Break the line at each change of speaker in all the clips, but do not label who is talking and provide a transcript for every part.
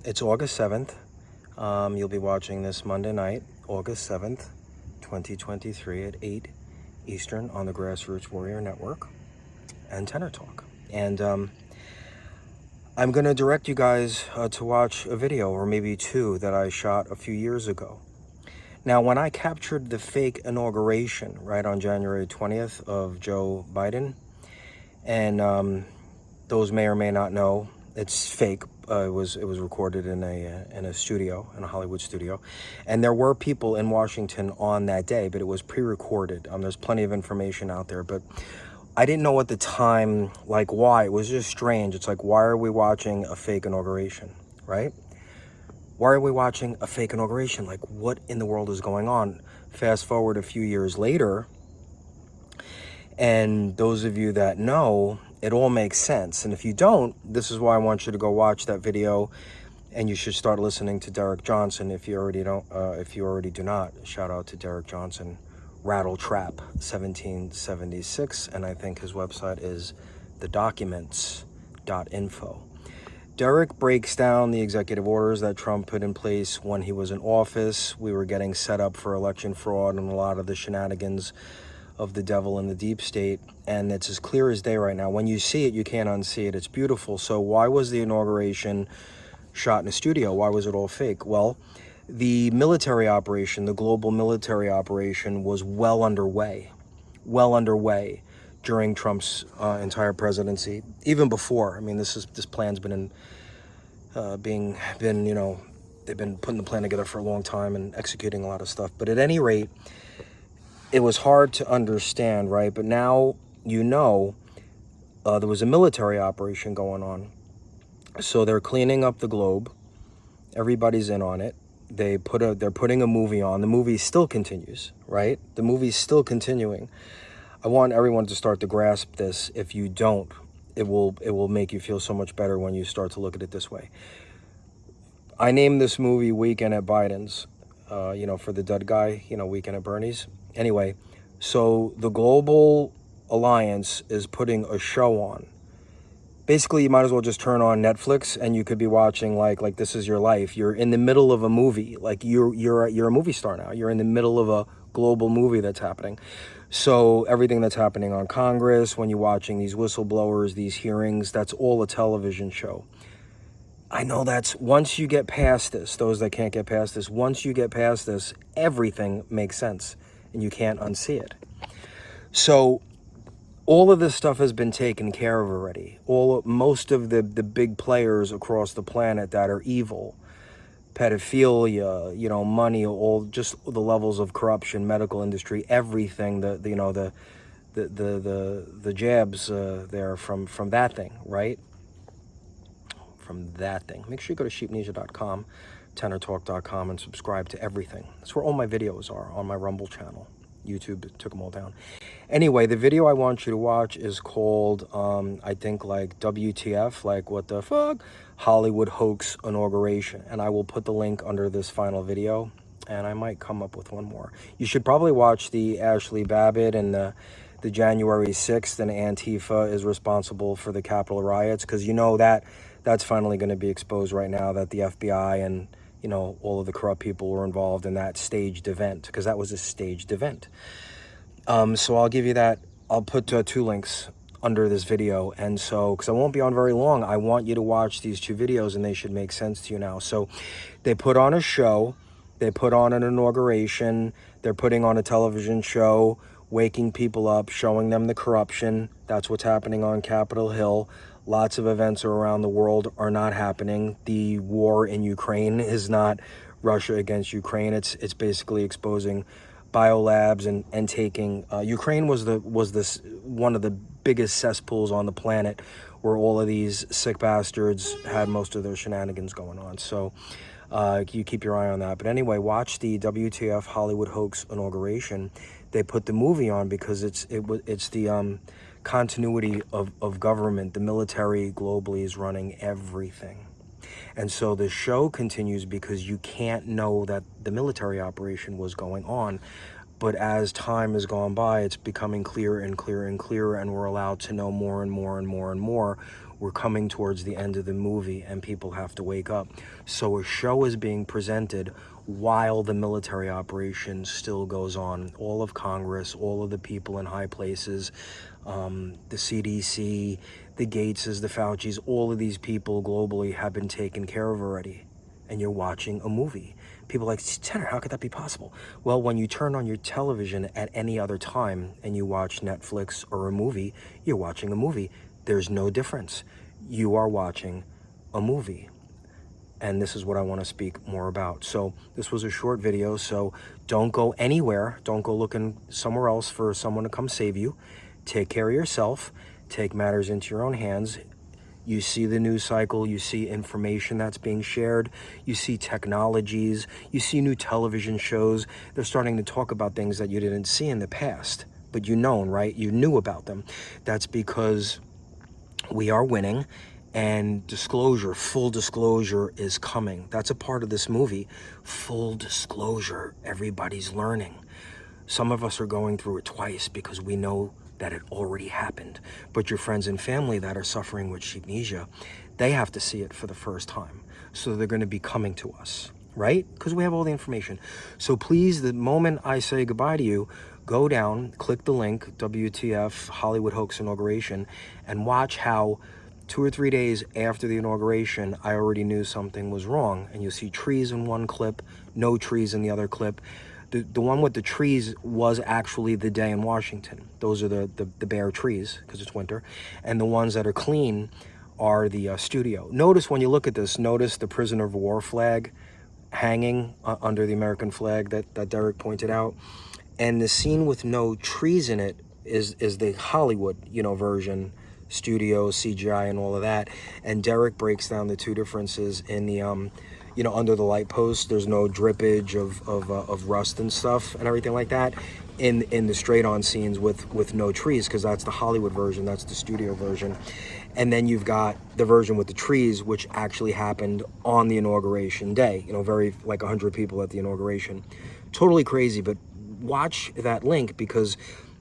It's August 7th. You'll be watching this Monday night, August 7th, 2023 at 8 Eastern on the Grassroots Warrior Network and Tenor Talk. And I'm going to direct you guys to watch a video, or maybe two, that I shot a few years ago. Now, when I captured the fake inauguration, right, on January 20th of Joe Biden, and those may or may not know, it's fake. It was recorded in a studio, in a Hollywood studio, and there were people in Washington on that day, but it was pre-recorded. There's plenty of information out there, but I didn't know at the time, like, why. It was just strange. It's like, why are we watching a fake inauguration, right? Why are we watching a fake inauguration? Like, what in the world is going on? Fast forward a few years later, and those of you that know, it all makes sense. And if you don't, this is why I want you to go watch that video, and you should start listening to Derek Johnson if you already don't. If you already do not, shout out to Derek Johnson, Rattle Trap 1776, and I think his website is thedocuments.info. Derek breaks down the executive orders that Trump put in place when he was in office. We were getting set up for election fraud and a lot of the shenanigans of the devil and the deep state, and it's as clear as day right now. When you see it, you can't unsee it. It's beautiful. So why was the inauguration shot in a studio? Why was it all fake? Well, the military operation, the global military operation, was well underway during Trump's entire presidency, even before. I mean, this plan's been they've been putting the plan together for a long time and executing a lot of stuff. But at any rate, it was hard to understand, right? But now there was a military operation going on. So they're cleaning up the globe. Everybody's in on it. They're putting a movie on. The movie still continues, right? The movie's still continuing. I want everyone to start to grasp this. If you don't, it will make you feel so much better when you start to look at it this way. I named this movie Weekend at Biden's, for the dead guy, Weekend at Bernie's. Anyway, so the Global Alliance is putting a show on. Basically, you might as well just turn on Netflix and you could be watching like This Is Your Life. You're in the middle of a movie. Like you're a movie star now. You're in the middle of a global movie that's happening. So everything that's happening on Congress, when you're watching these whistleblowers, these hearings, that's all a television show. I know that's, once you get past this, those that can't get past this, once you get past this, everything makes sense and you can't unsee it. So all of this stuff has been taken care of already. Most of the big players across the planet that are evil, pedophilia, money, all just the levels of corruption, medical industry, everything, the jabs there from that thing, right? From that thing. Make sure you go to sheepnesia.com, tenortalk.com, and subscribe to everything. That's where all my videos are, on my Rumble channel. YouTube took them all down. Anyway, the video I want you to watch is called, I think, like WTF, like what the fuck, Hollywood hoax inauguration. And I will put the link under this final video, and I might come up with one more. You should probably watch the Ashley Babbitt and the January 6th, and Antifa is responsible for the Capitol riots, because that's finally going to be exposed right now, that the FBI and all of the corrupt people were involved in that staged event, because that was a staged event. So I'll give you that. I'll put two links under this video. And so, because I won't be on very long, I want you to watch these two videos and they should make sense to you now. So they put on a show, they put on an inauguration, they're putting on a television show, waking people up, showing them the corruption. That's what's happening on Capitol Hill. Lots of events around the world are not happening. The war in Ukraine is not Russia against Ukraine. It's basically exposing biolabs and taking Ukraine was one of the biggest cesspools on the planet, where all of these sick bastards had most of their shenanigans going on. So you keep your eye on that. But anyway, watch the WTF Hollywood hoax inauguration. They put the movie on because it's the continuity of government. The military globally is running everything. And so the show continues because you can't know that the military operation was going on. But as time has gone by, it's becoming clearer and clearer and clearer, and we're allowed to know more and more and more and more, we're coming towards the end of the movie and people have to wake up. So a show is being presented while the military operation still goes on. All of Congress, all of the people in high places, the CDC, the Gateses, the Faucis, all of these people globally have been taken care of already. And you're watching a movie. People are like, Tenor, how could that be possible? Well, when you turn on your television at any other time and you watch Netflix or a movie, you're watching a movie. There's no difference. You are watching a movie. And this is what I want to speak more about. So this was a short video, so don't go anywhere. Don't go looking somewhere else for someone to come save you. Take care of yourself. Take matters into your own hands. You see the news cycle, you see information that's being shared, you see technologies, you see new television shows. They're starting to talk about things that you didn't see in the past, but you know, right? You knew about them. That's because we are winning, and disclosure, full disclosure is coming. That's a part of this movie. Full disclosure, everybody's learning. Some of us are going through it twice because we know that it already happened. But your friends and family that are suffering with sheepnesia, they have to see it for the first time. So they're going to be coming to us, right? Because we have all the information. So please, the moment I say goodbye to you, go down, click the link, WTF Hollywood Hoax Inauguration, and watch how 2 or 3 days after the inauguration, I already knew something was wrong. And you'll see trees in one clip, no trees in the other clip. The one with the trees was actually the day in Washington. Those are the bare trees because it's winter. And the ones that are clean are the studio. Notice when you look at this, notice the prisoner of war flag hanging under the American flag that Derek pointed out. And the scene with no trees in it is the Hollywood, version, studio, CGI, and all of that. And Derek breaks down the two differences in the under the light post. There's no drippage of rust and stuff and everything like that in the straight on scenes with no trees, because that's the Hollywood version, that's the studio version. And then you've got the version with the trees, which actually happened on the inauguration day. Very like 100 people at the inauguration. Totally crazy, but watch that link, because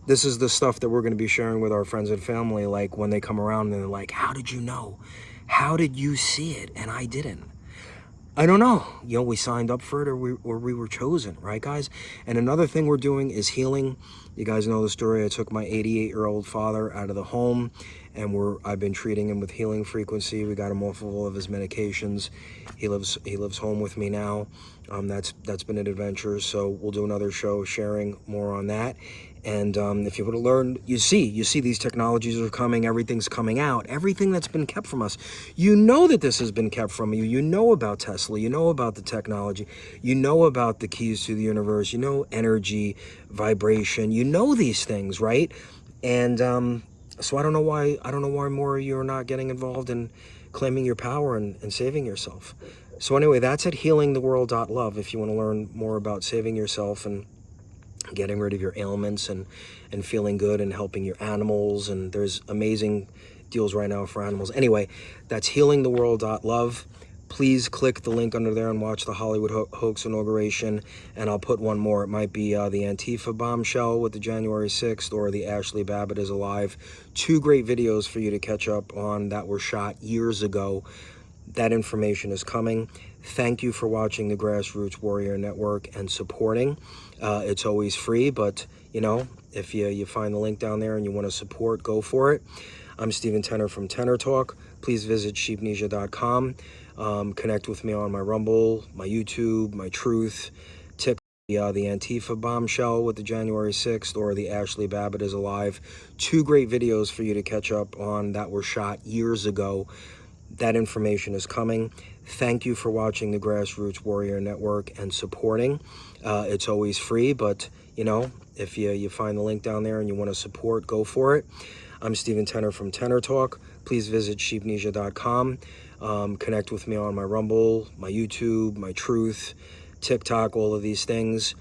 this is the stuff that we're going to be sharing with our friends and family, like when they come around and they're like, how did you know? How did you see it and I didn't? I don't know. We signed up for it or we were chosen, right, guys? And another thing we're doing is healing. You guys know the story. I took my 88-year-old father out of the home, and I've been treating him with healing frequency. We got him off of all of his medications. He lives home with me now. That's been an adventure. So we'll do another show sharing more on that. And if you want to learn, you see these technologies are coming, everything's coming out, everything that's been kept from us. You know that this has been kept from you. You know about Tesla, you know about the technology, you know about the keys to the universe, you know energy, vibration, you know these things, right? And so I don't know why more of you are not getting involved in claiming your power and saving yourself. So anyway, that's at healingtheworld.love if you want to learn more about saving yourself and getting rid of your ailments and feeling good and helping your animals. And there's amazing deals right now for animals. Anyway, that's healingtheworld.love. Please click the link under there and watch the Hollywood Hoax Inauguration. And I'll put one more. It might be the Antifa bombshell with the January 6th or the Ashley Babbitt is alive. 2 great videos for you to catch up on that were shot years ago. That information is coming. Thank you for watching the Grassroots Warrior Network and supporting. It's always free, but if you find the link down there and you want to support, go for it. I'm Stephen Tenor from Tenor Talk. Please visit sheepnesia.com. Connect with me on my Rumble, my YouTube, my Truth, TikTok, the Antifa bombshell with the January 6th or the Ashley Babbitt is alive. 2 great videos for you to catch up on that were shot years ago. That information is coming. Thank you for watching the Grassroots Warrior Network and supporting. It's always free, but if you find the link down there and you want to support, go for it. I'm Stephen Tenor from Tenor Talk. Please visit sheepnesia.com. Connect with me on my Rumble, my YouTube, my Truth, TikTok, all of these things.